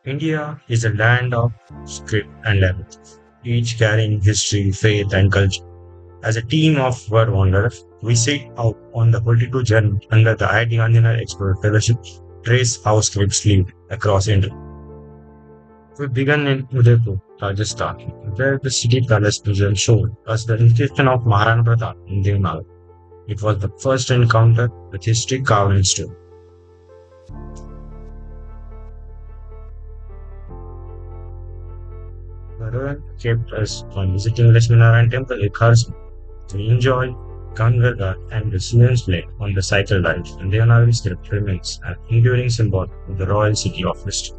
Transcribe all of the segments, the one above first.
India is a land of script and languages, each carrying history, faith, and culture. As a team of world wanderers, we set out on the 42 journey under the IIT Gandhinagar Explorer Fellowship, trace how scripts lived across India. We began in Udaipur, Rajasthan, where the city palace museum showed us the inscription of Maharana Pratap in Devanagari. It was the first encounter with history carved in stone. The road kept us from visiting Lakshminarayan temple in Kharsan. We enjoyed Ganga and the students play on the cycle rides, and Devanagari script remains an enduring symbol of the royal city of history.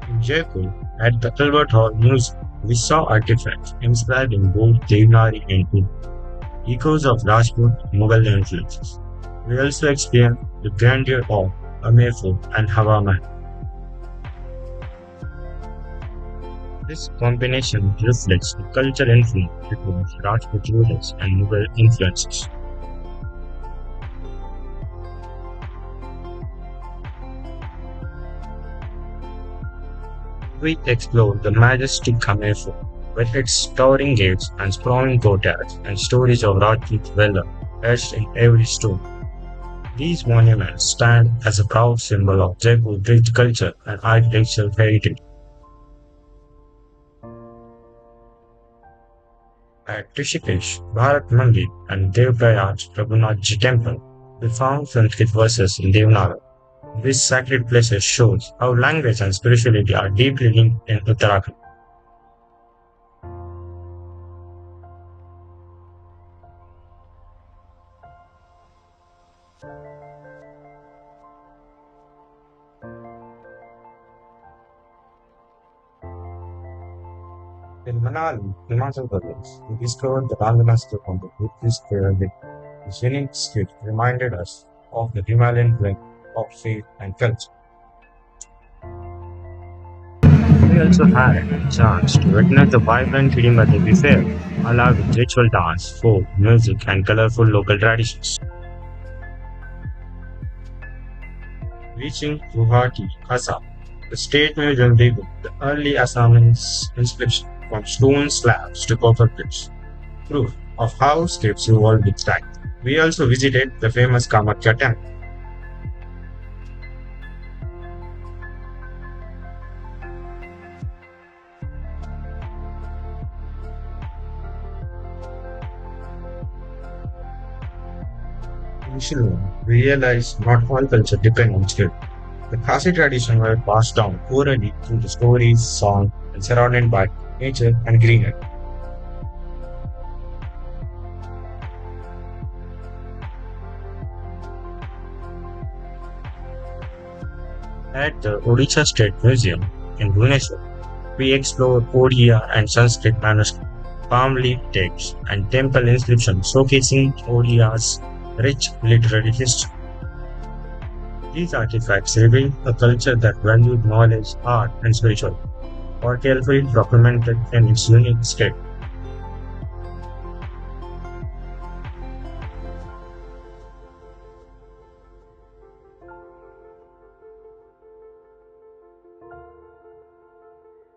In Jaipur, at the Albert Hall Museum, we saw artifacts inscribed in both Devanagari and Urdu, echoes of Rajput Mughal influences. We also experienced the grandeur of Amer and Hawa Mahal. This combination reflects the cultural influence between Rajput rulers and Mughal influences. We explored the majestic Khmer Fort, with its towering gates and sprawling courtyards and stories of Rajput valor etched in every stone. These monuments stand as a proud symbol of Jaipur's rich culture and architectural heritage. At Rishikesh, Bharat Mandir, and Devprayag Raghunathji Temple, we found Sanskrit verses in Devanagari. These sacred places shows how language and spirituality are deeply linked in Uttarakhand. In Manali, Himachal Pradesh, we discovered the Ranjana script on the Buddhist prayer lake. This unique script reminded us of the Himalayan blend of faith and culture. We also had a chance to witness the vibrant Trivandrum fair, along with ritual dance, folk, music, and colorful local traditions. Reaching Guwahati, Assam, the state museum revealed the early Assamese inscription from stone slabs to copper plates, proof of how scripts evolved with time. We also visited the famous Kamakya temple. In Shillong, we realized not all culture depend on script. The Khasi tradition were passed down orally through the stories, song, and surrounded by nature and greenery. At the Odisha State Museum in Bhubaneswar, we explored Odia and Sanskrit manuscripts, palm leaf texts, and temple inscriptions showcasing Odia's rich literary history. These artifacts reveal a culture that valued knowledge, art, and spirituality, or carefully documented in its unique state.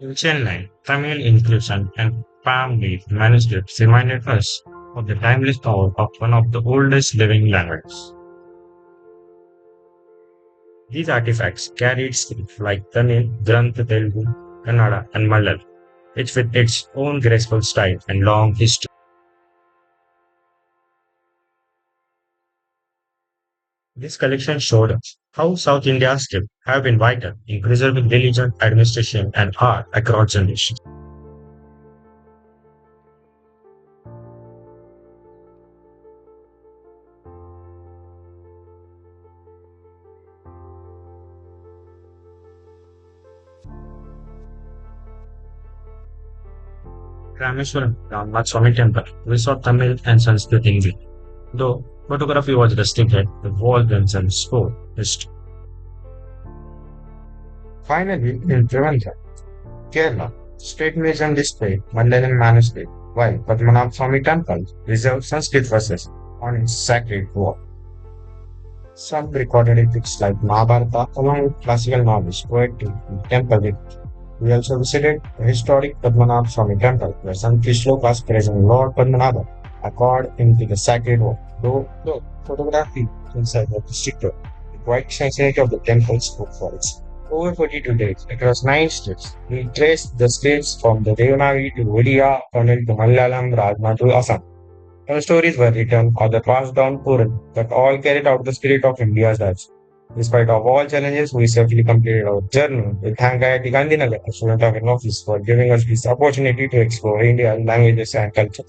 In Chennai, Tamil inscription and palm leaf manuscripts reminded us of the timeless power of one of the oldest living languages. These artifacts carried scripts like Tamil, Grantha Telugu, Kannada, and Malayalam, each with its own graceful style and long history. This collection showed us how South India's scripts have been vital in preserving religion, administration, and art across generations. Rameshwaram, Swami Temple, we saw Tamil and Sanskrit English. Though photography was restricted, the wall themselves spoke history. Finally, in Trivandrum, Kerala, state museum display Malayalam manuscript, while Padmanabh Swami Temple preserves Sanskrit verses on its sacred wall. Some recorded epics like Mahabharata, along with classical novels, poetry, and temple literature. We also visited the historic Padmanabh Swami Temple, where some shlokas praising Lord Padmanabha are carved into the sacred wall. Though photography inside the district, the quiet sanctity of the temple spoke for it. Over 42 days, across 9 states, we traced the states from the Devanagari to Odia, Kannada to Malayalam, Rajma to Assam. Some stories were written or the passed down orally, but all carried out the spirit of India's lives. Despite of all challenges, we safely completed our journey. We thank IIT Gandhinagar, a student of an office, for giving us this opportunity to explore India's languages and culture.